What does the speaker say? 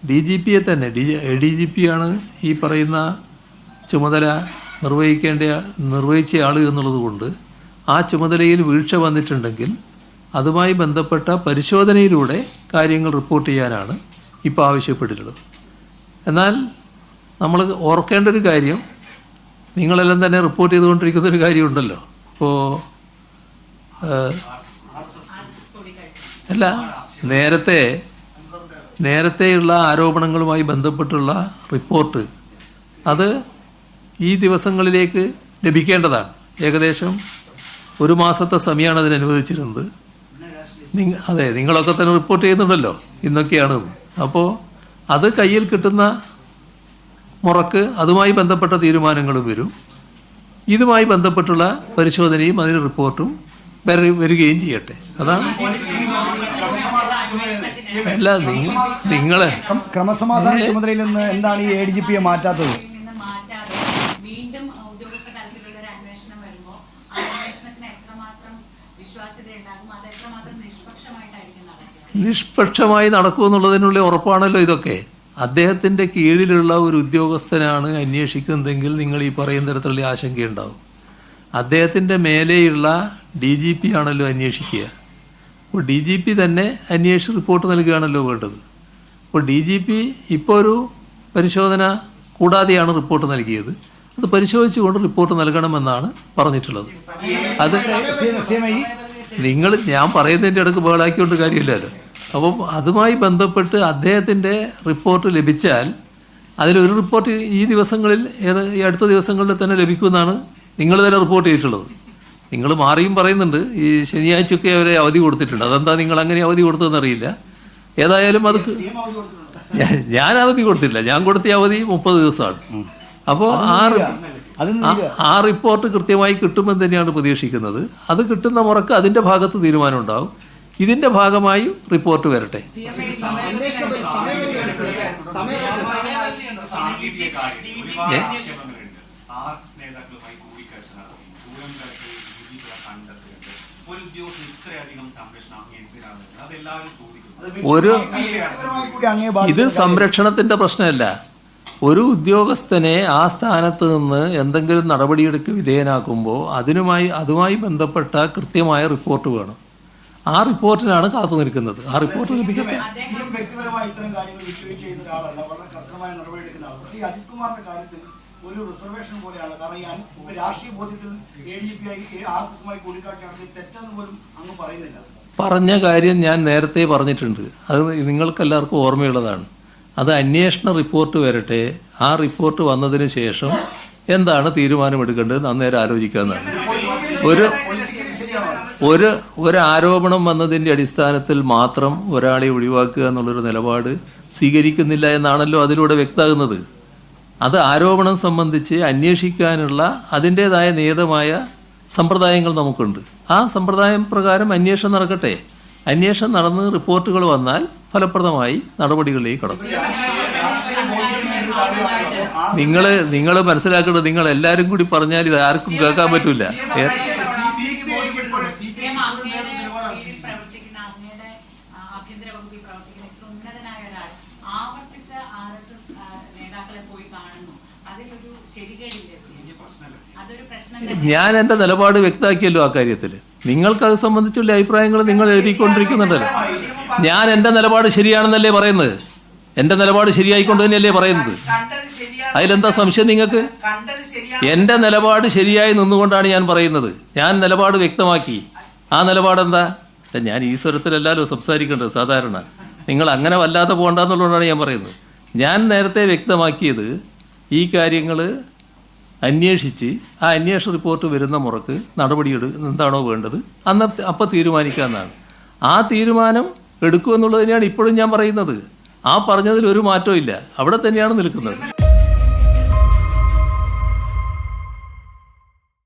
D G പിയെ തന്നെ D G P ആണ് ഈ പറയുന്ന ചുമതല നിർവഹിച്ച ആൾ എന്നുള്ളത് കൊണ്ട് ആ ചുമതലയിൽ വീഴ്ച വന്നിട്ടുണ്ടെങ്കിൽ അതുമായി ബന്ധപ്പെട്ട പരിശോധനയിലൂടെ കാര്യങ്ങൾ റിപ്പോർട്ട് ചെയ്യാനാണ് ഇപ്പോൾ ആവശ്യപ്പെട്ടിട്ടുള്ളത്. എന്നാൽ നമ്മൾ ഓർക്കേണ്ട ഒരു കാര്യം, നിങ്ങളെല്ലാം തന്നെ റിപ്പോർട്ട് ചെയ്തുകൊണ്ടിരിക്കുന്നൊരു കാര്യമുണ്ടല്ലോ. ഇപ്പോൾ അല്ല, നേരത്തെയുള്ള ആരോപണങ്ങളുമായി ബന്ധപ്പെട്ടുള്ള റിപ്പോർട്ട് അത് ഈ ദിവസങ്ങളിലേക്ക് ലഭിക്കേണ്ടതാണ്. ഏകദേശം 1 മാസത്തെ സമയമാണ് അതിന് അനുവദിച്ചിരുന്നത്. അതെ, നിങ്ങളൊക്കെ തന്നെ റിപ്പോർട്ട് ചെയ്യുന്നുണ്ടല്ലോ ഇന്നൊക്കെയാണ്. അപ്പോൾ അത് കയ്യിൽ കിട്ടുന്ന മുറക്ക് അതുമായി ബന്ധപ്പെട്ട തീരുമാനങ്ങളും വരും. ഇതുമായി ബന്ധപ്പെട്ടുള്ള പരിശോധനയും അതിന് റിപ്പോർട്ടും വരികയും ചെയ്യട്ടെ. അതാണ് അല്ല, നിങ്ങളെ ക്രമസമാധാന ചുമതലയിൽ നിന്ന് എന്താണ് ഈ ADGP മാറ്റാത്തത്? നിഷ്പക്ഷമായി നടക്കുമെന്നുള്ളതിനുള്ള ഉറപ്പാണല്ലോ ഇതൊക്കെ. അദ്ദേഹത്തിൻ്റെ കീഴിലുള്ള ഒരു ഉദ്യോഗസ്ഥനാണ് അന്വേഷിക്കുന്നതെങ്കിൽ നിങ്ങൾ ഈ പറയുന്ന തരത്തിലുള്ള ആശങ്കയുണ്ടാവും. അദ്ദേഹത്തിൻ്റെ മേലെയുള്ള DGP ആണല്ലോ അന്വേഷിക്കുക. അപ്പോൾ DGP തന്നെ അന്വേഷിച്ച് റിപ്പോർട്ട് നൽകുകയാണല്ലോ വേണ്ടത്. അപ്പോൾ DGP ഇപ്പോൾ ഒരു പരിശോധന കൂടാതെയാണ് റിപ്പോർട്ട് നൽകിയത്. അത് പരിശോധിച്ചുകൊണ്ട് റിപ്പോർട്ട് നൽകണമെന്നാണ് പറഞ്ഞിട്ടുള്ളത്. അത് ഞാൻ പറയുന്നതിൻ്റെ ഇടയ്ക്ക് ബഹളാക്കിക്കൊണ്ട് കാര്യമില്ലല്ലോ. അപ്പം അതുമായി ബന്ധപ്പെട്ട് അദ്ദേഹത്തിൻ്റെ റിപ്പോർട്ട് ലഭിച്ചാൽ അതിലൊരു റിപ്പോർട്ട് ഈ ദിവസങ്ങളിൽ ഈ അടുത്ത ദിവസങ്ങളിൽ തന്നെ ലഭിക്കുമെന്നാണ് നിങ്ങൾ തന്നെ റിപ്പോർട്ട് ചെയ്തിട്ടുള്ളത്. നിങ്ങൾ മാറിയും പറയുന്നുണ്ട് ഈ ശനിയാഴ്ചയൊക്കെ അവരെ അവധി കൊടുത്തിട്ടുണ്ട്. അതെന്താ നിങ്ങൾ അങ്ങനെ അവധി കൊടുത്തതെന്നറിയില്ല. ഏതായാലും അത് ഞാൻ അവധി കൊടുത്തില്ല. ഞാൻ കൊടുത്ത അവധി 30 ദിവസമാണ്. അപ്പോൾ ആ റിപ്പോർട്ട് കൃത്യമായി കിട്ടുമെന്ന് തന്നെയാണ് പ്രതീക്ഷിക്കുന്നത്. അത് കിട്ടുന്ന മുറക്ക് അതിൻ്റെ ഭാഗത്ത് തീരുമാനം ഉണ്ടാവും. ഇതിൻ്റെ ഭാഗമായി റിപ്പോർട്ട് വരട്ടെ. ഇത് സംരക്ഷണത്തിൻ്റെ പ്രശ്നമല്ല. ഒരു ഉദ്യോഗസ്ഥനെ ആ സ്ഥാനത്ത് നിന്ന് എന്തെങ്കിലും നടപടിയെടുക്ക് വിധേയനാക്കുമ്പോൾ അതുമായി ബന്ധപ്പെട്ട കൃത്യമായ റിപ്പോർട്ട് വേണം. ആ റിപ്പോർട്ടിനാണ് കാത്തു നിൽക്കുന്നത്. ആ റിപ്പോർട്ട് ലഭിക്കട്ടെ. ഒരു റിസർവേഷൻ പോലെയാണ്. കാരണം രാഷ്ട്രീയ ബോധ്യത്തിൽ തെറ്റെന്ന് പോലും അങ്ങ് പറയുന്നില്ല. പറഞ്ഞ കാര്യം ഞാൻ നേരത്തെ പറഞ്ഞിട്ടുണ്ട്. അത് നിങ്ങൾക്കെല്ലാവർക്കും ഓർമ്മയുള്ളതാണ്. അത് അന്വേഷണ റിപ്പോർട്ട് വരട്ടെ. ആ റിപ്പോർട്ട് വന്നതിന് ശേഷം എന്താണ് തീരുമാനമെടുക്കേണ്ടത് അന്നേരം ആലോചിക്കാമെന്നാണ്. ഒരു ആരോപണം വന്നതിൻ്റെ അടിസ്ഥാനത്തിൽ മാത്രം ഒരാളെ ഒഴിവാക്കുക എന്നുള്ളൊരു നിലപാട് സ്വീകരിക്കുന്നില്ല എന്നാണല്ലോ അതിലൂടെ വ്യക്തമാകുന്നത്. അത് ആരോപണം സംബന്ധിച്ച് അന്വേഷിക്കാനുള്ള അതിൻ്റേതായ നിയതമായ സമ്പ്രദായങ്ങൾ നമുക്കുണ്ട്. ആ സമ്പ്രദായം പ്രകാരം അന്വേഷണം നടക്കട്ടെ. അന്വേഷണം നടന്ന് റിപ്പോർട്ടുകൾ വന്നാൽ ഫലപ്രദമായി നടപടികളിലേക്ക് കടക്കും. നിങ്ങൾ മനസ്സിലാക്കേണ്ടത്, നിങ്ങൾ എല്ലാവരും കൂടി പറഞ്ഞാൽ ഇത് ആർക്കും കേൾക്കാൻ പറ്റില്ല. ഞാൻ എൻ്റെ നിലപാട് വ്യക്തമാക്കിയല്ലോ ആ കാര്യത്തിൽ. നിങ്ങൾക്കത് സംബന്ധിച്ചുള്ള അഭിപ്രായങ്ങൾ നിങ്ങൾ എഴുതിക്കൊണ്ടിരിക്കുന്നുണ്ടല്ലോ. ഞാൻ എൻ്റെ നിലപാട് ശരിയാണെന്നല്ലേ പറയുന്നത്. എൻ്റെ നിലപാട് ശരിയായിക്കൊണ്ട് തന്നെയല്ലേ പറയുന്നത്. അതിലെന്താ സംശയം നിങ്ങൾക്ക്? എൻ്റെ നിലപാട് ശരിയായി നിന്നുകൊണ്ടാണ് ഞാൻ പറയുന്നത്. ഞാൻ നിലപാട് വ്യക്തമാക്കി. ആ നിലപാടെന്താ? ഞാൻ ഈ സ്വരത്തിലല്ലല്ലോ സംസാരിക്കേണ്ടത് സാധാരണ. നിങ്ങൾ അങ്ങനെ വല്ലാതെ പോകണ്ടെന്നുള്ളതാണ് ഞാൻ പറയുന്നത്. ഞാൻ നേരത്തെ വ്യക്തമാക്കിയത് ഈ കാര്യങ്ങൾ അന്വേഷിച്ച് ആ അന്വേഷണ റിപ്പോർട്ട് വരുന്ന മുറക്ക് എന്താണോ വേണ്ടത് അപ്പോൾ തീരുമാനിക്കാമെന്നാണ്. ആ തീരുമാനം എടുക്കുമെന്നുള്ളത് തന്നെയാണ് ഇപ്പോഴും ഞാൻ പറയുന്നത്. ആ പറഞ്ഞതിൽ ഒരു മാറ്റവും ഇല്ല. അവിടെ തന്നെയാണ് നിൽക്കുന്നത്.